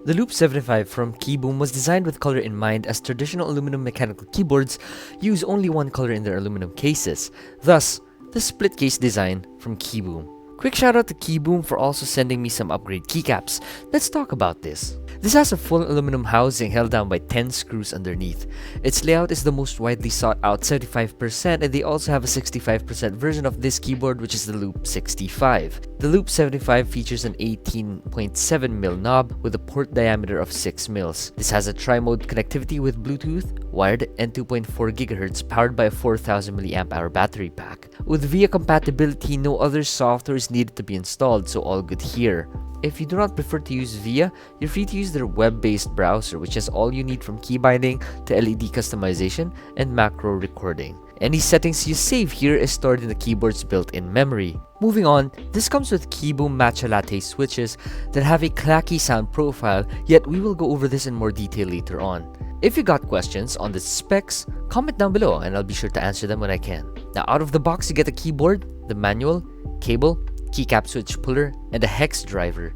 The Loop75 from KiiBOOM was designed with color in mind, as traditional aluminum mechanical keyboards use only one color in their aluminum cases, thus the split case design from KiiBOOM. Quick shout out to KiiBOOM for also sending me some upgrade keycaps. Let's talk about this. This has a full aluminum housing held down by 10 screws underneath. Its layout is the most widely sought out 75%, and they also have a 65% version of this keyboard, which is the Loop65. The Loop75 features an 18.7mm knob with a port diameter of 6mm. This has a Trimode connectivity with Bluetooth, wired, and 2.4 GHz powered by a 4000 mAh battery pack. With VIA compatibility, no other software is needed to be installed, so all good here. If you do not prefer to use VIA, you're free to use their web-based browser, which has all you need from key binding to LED customization and macro recording. Any settings you save here is stored in the keyboard's built-in memory. Moving on, this comes with KiiBOOM Matcha Latte switches that have a clacky sound profile, yet we will go over this in more detail later on. If you got questions on the specs, comment down below and I'll be sure to answer them when I can. Now, out of the box, you get the keyboard, the manual, cable, keycap switch puller, and a hex driver,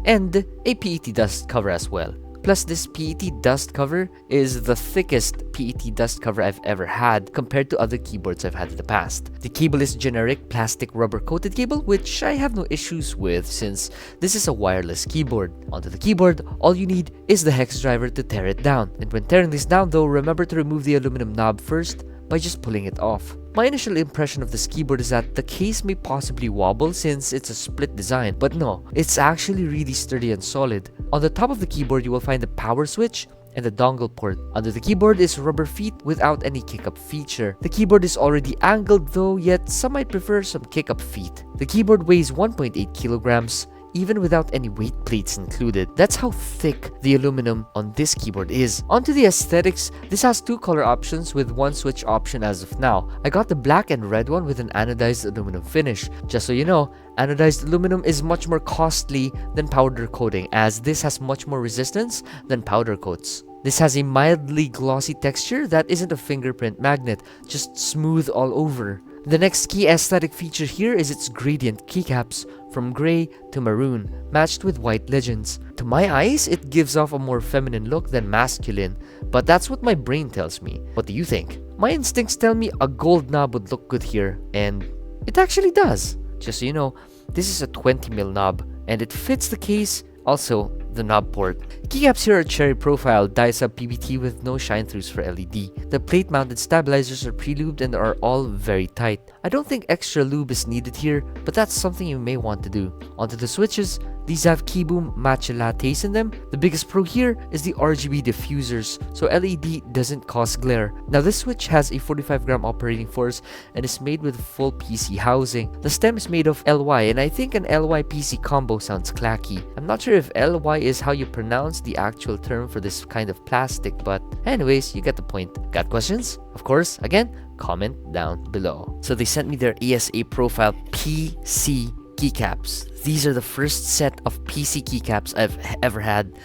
and a PET dust cover as well. Plus, this PET dust cover is the thickest PET dust cover I've ever had compared to other keyboards I've had in the past. The cable is generic plastic rubber coated cable, which I have no issues with since this is a wireless keyboard. Onto the keyboard, all you need is the hex driver to tear it down. And when tearing this down though, remember to remove the aluminum knob first by just pulling it off. My initial impression of this keyboard is that the case may possibly wobble since it's a split design, but no, it's actually really sturdy and solid. On the top of the keyboard, you will find the power switch and the dongle port. Under the keyboard is rubber feet without any kick-up feature. The keyboard is already angled though, yet some might prefer some kick-up feet. The keyboard weighs 1.8 kilograms, even without any weight plates included. That's how thick the aluminum on this keyboard is. Onto the aesthetics, this has two color options with one switch option as of now. I got the black and red one with an anodized aluminum finish. Just so you know, anodized aluminum is much more costly than powder coating, as this has much more resistance than powder coats. This has a mildly glossy texture that isn't a fingerprint magnet, just smooth all over. The next key aesthetic feature here is its gradient keycaps, from gray to maroon, matched with white legends. To my eyes, it gives off a more feminine look than masculine, but that's what my brain tells me. What do you think? My instincts tell me a gold knob would look good here, and it actually does. Just so you know, this is a 20mm knob, and it fits the case, also the knob port. Keycaps here are cherry profile die-sub PBT with no shine-throughs for LED. The plate-mounted stabilizers are pre-lubed and are all very tight. I don't think extra lube is needed here, but that's something you may want to do. Onto the switches, these have KiiBOOM Matcha Lattes in them. The biggest pro here is the RGB diffusers, so LED doesn't cause glare. Now this switch has a 45-gram operating force and is made with full PC housing. The stem is made of LY, and I think an LY PC combo sounds clacky. I'm not sure if LY is how you pronounce the actual term for this kind of plastic, but anyways, you get the point. Got questions? Of course, again, comment down below. So they sent me their ESA profile PC keycaps. These are the first set of PC keycaps I've ever had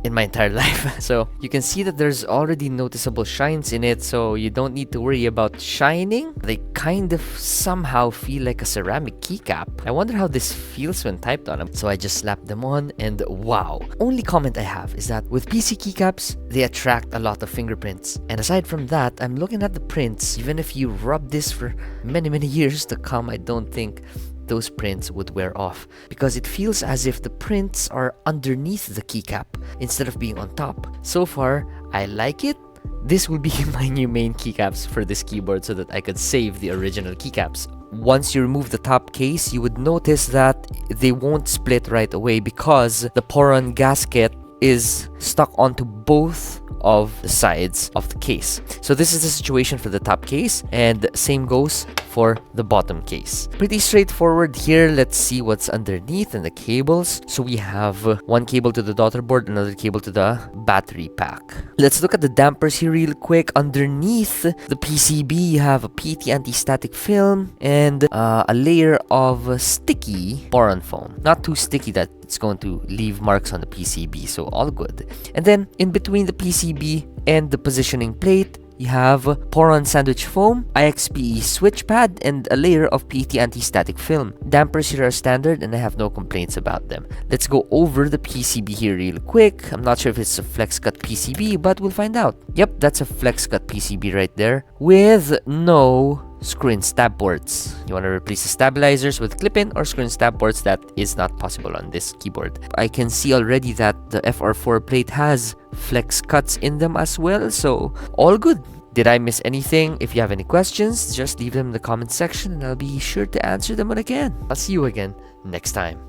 in my entire life. So you can see that there's already noticeable shines in it, so you don't need to worry about shining. They kind of somehow feel like a ceramic keycap. I wonder how this feels when typed on them. So I just slapped them on and wow. Only comment I have is that with PC keycaps, they attract a lot of fingerprints. And aside from that, I'm looking at the prints. Even if you rub this for many years to come, I don't think those prints would wear off, because it feels as if the prints are underneath the keycap instead of being on top. So far, I like it. This will be my new main keycaps for this keyboard so that I could save the original keycaps. Once you remove the top case, you would notice that they won't split right away because the Poron gasket is stuck onto both of the sides of the case. So this is the situation for the top case, and same goes for the bottom case. Pretty straightforward here. Let's see what's underneath and the cables. So we have one cable to the daughter board, another cable to the battery pack. Let's look at the dampers here real quick. Underneath the PCB, you have a PET anti-static film and a layer of sticky boron foam. Not too sticky that it's going to leave marks on the PCB, so all good. And then in between the PCB and the positioning plate, You have Poron sandwich foam, IXPE switch pad, and a layer of PET anti-static film. Dampers here are standard and I have no complaints about them. Let's go over the PCB here real quick. I'm not sure if it's a flex cut PCB, but we'll find out. Yep, that's a flex cut PCB right there with no screw-in stab ports. You want to replace the stabilizers with clip-in or screw-in stab ports. That is not possible on this keyboard. I can see already that the FR4 plate has flex cuts in them as well, so all good. Did I miss anything? If you have any questions, just leave them in the comment section and I'll be sure to answer them when I can. I'll see you again next time.